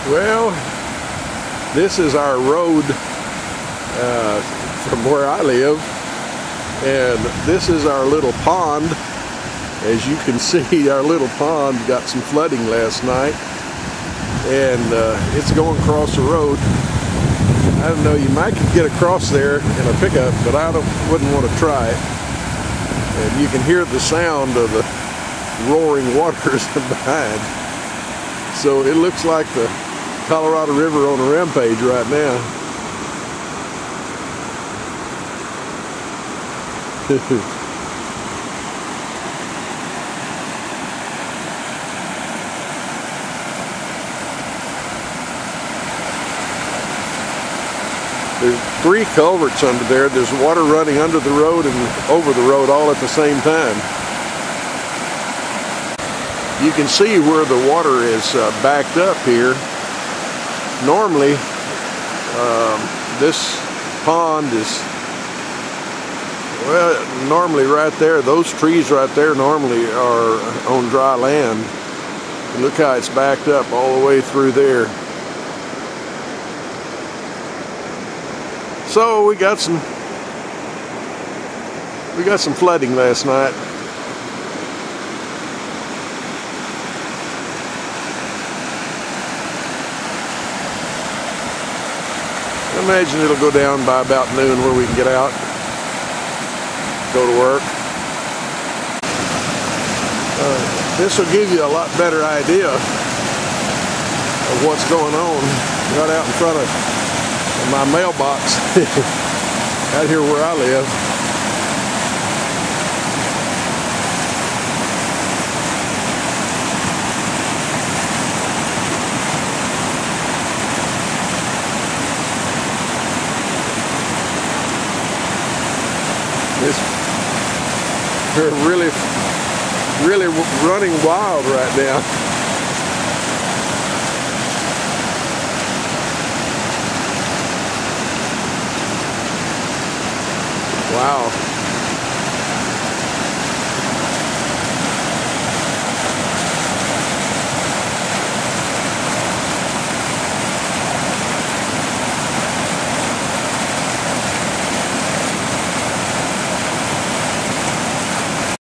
Well, this is our road from where I live, and this is our little pond. As you can see, our little pond got some flooding last night, and it's going across the road. I don't know, you might could get across there in a pickup, but wouldn't want to try it. And you can hear the sound of the roaring waters behind. So it looks like the Colorado River on a rampage right now. There's 3 culverts under there. There's water running under the road and over the road all at the same time. You can see where the water is backed up here. Normally, this pond is, well, normally right there, those trees right there normally are on dry land. And look how it's backed up all the way through there. So we got some flooding last night. I imagine it'll go down by about noon where we can get out, go to work. This will give you a lot better idea of what's going on right out in front of my mailbox out here where I live. They're really running wild right now. Wow.